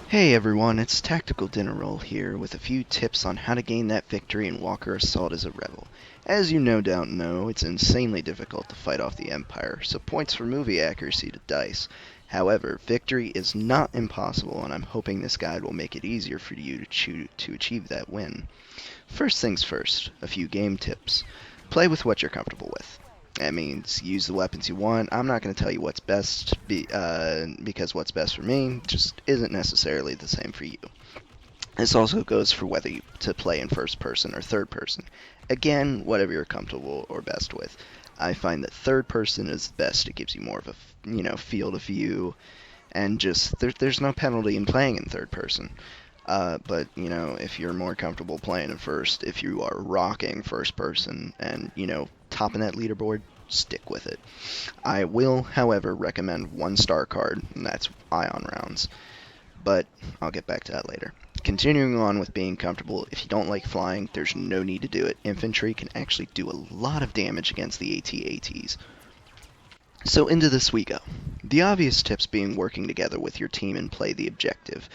Hey everyone, it's Tactical Dinner Roll here with a few tips on how to gain that victory in Walker Assault as a rebel. As you no doubt know, it's insanely difficult to fight off the Empire, so points for movie accuracy to dice. However, victory is not impossible, and I'm hoping this guide will make it easier for you to achieve that win. First things first, a few game tips. Play with what you're comfortable with. That means use the weapons you want. I'm not going to tell you what's best because what's best for me just isn't necessarily the same for you. This also goes for whether you to play in first person or third person. Again, whatever you're comfortable or best with. I find that third person is best. It gives you more of a field of view, and just there's no penalty in playing in third person. But if you're more comfortable playing in first, if you are rocking first person and topping that leaderboard, stick with it. I will, however, recommend one star card, and that's Ion rounds. But I'll get back to that later. Continuing on with being comfortable, if you don't like flying, there's no need to do it. Infantry can actually do a lot of damage against the AT-ATs. So into this we go. The obvious tips being working together with your team and play the objective.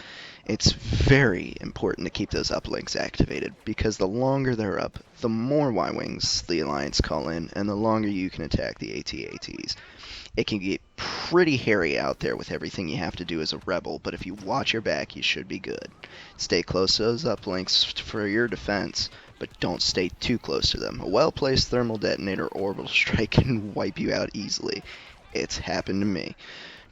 It's very important to keep those uplinks activated, because the longer they're up, the more Y-Wings the Alliance call in, and the longer you can attack the AT-ATs. It can get pretty hairy out there with everything you have to do as a rebel, but if you watch your back, you should be good. Stay close to those uplinks for your defense, but don't stay too close to them. A well-placed thermal detonator or orbital strike can wipe you out easily. It's happened to me.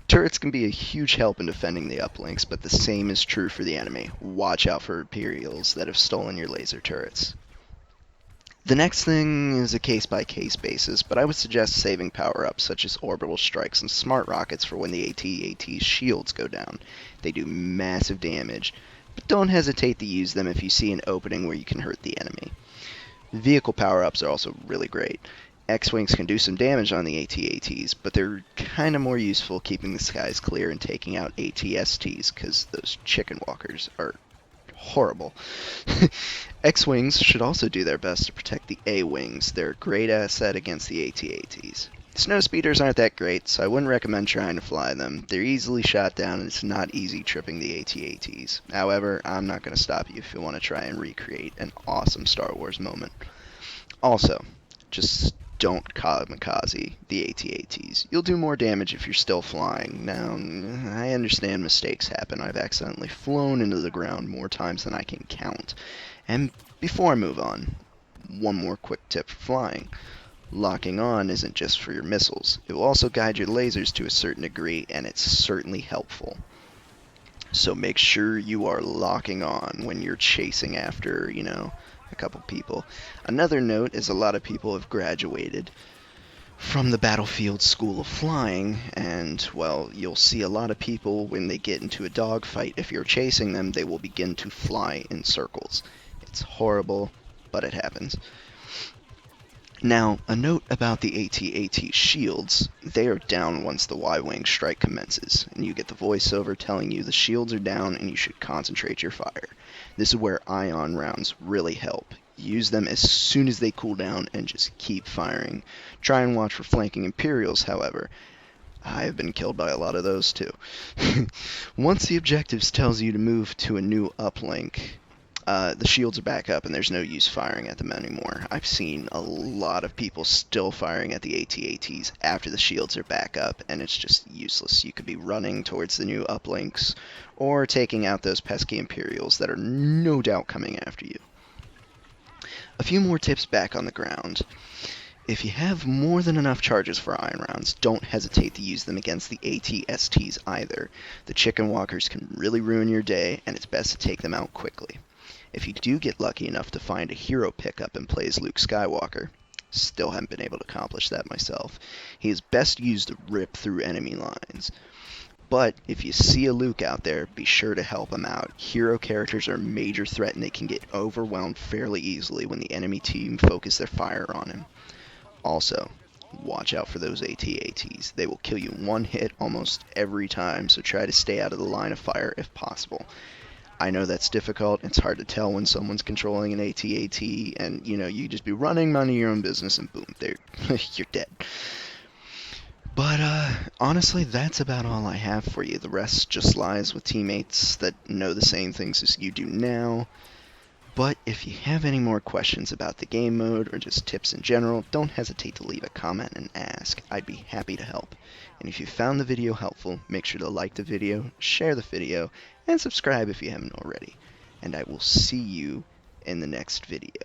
Turrets can be a huge help in defending the uplinks, but the same is true for the enemy. Watch out for Imperials that have stolen your laser turrets. The next thing is a case-by-case basis, but I would suggest saving power-ups such as orbital strikes and smart rockets for when the AT-AT's shields go down. They do massive damage, but don't hesitate to use them if you see an opening where you can hurt the enemy. Vehicle power-ups are also really great. X-Wings can do some damage on the AT-ATs, but they're kind of more useful keeping the skies clear and taking out AT-STs, because those chicken walkers are horrible. X-Wings should also do their best to protect the A-Wings. They're a great asset against the AT-ATs. Snow speeders aren't that great, so I wouldn't recommend trying to fly them. They're easily shot down, and it's not easy tripping the AT-ATs. However, I'm not going to stop you if you want to try and recreate an awesome Star Wars moment. Also, just don't kamikaze the AT-ATs. You'll do more damage if you're still flying. Now, I understand mistakes happen. I've accidentally flown into the ground more times than I can count. And before I move on, one more quick tip for flying. Locking on isn't just for your missiles. It will also guide your lasers to a certain degree, and it's certainly helpful. So make sure you are locking on when you're chasing after, a couple people. Another note is a lot of people have graduated from the Battlefield School of Flying, and, well, you'll see a lot of people when they get into a dogfight, if you're chasing them, they will begin to fly in circles. It's horrible, but it happens. Now, a note about the AT-AT shields. They are down once the Y-Wing strike commences, and you get the voiceover telling you the shields are down and you should concentrate your fire. This is where ion rounds really help. Use them as soon as they cool down and just keep firing. Try and watch for flanking Imperials, however. I've been killed by a lot of those too. Once the objectives tells you to move to a new uplink, the shields are back up and there's no use firing at them anymore. I've seen a lot of people still firing at the AT-ATs after the shields are back up, and it's just useless. You could be running towards the new uplinks or taking out those pesky Imperials that are no doubt coming after you. A few more tips back on the ground. If you have more than enough charges for iron rounds, don't hesitate to use them against the AT-STs either. The chicken walkers can really ruin your day, and it's best to take them out quickly. If you do get lucky enough to find a hero pickup and play as Luke Skywalker, still haven't been able to accomplish that myself, he is best used to rip through enemy lines. But if you see a Luke out there, be sure to help him out. Hero characters are a major threat and they can get overwhelmed fairly easily when the enemy team focus their fire on him. Also, watch out for those AT-ATs. They will kill you in one hit almost every time, so try to stay out of the line of fire if possible. I know that's difficult. It's hard to tell when someone's controlling an AT-AT, and you just be running, minding your own business, and boom, you're dead. But honestly, that's about all I have for you. The rest just lies with teammates that know the same things as you do now. But if you have any more questions about the game mode or just tips in general, don't hesitate to leave a comment and ask. I'd be happy to help. And if you found the video helpful, make sure to like the video, share the video, and subscribe if you haven't already. And I will see you in the next video.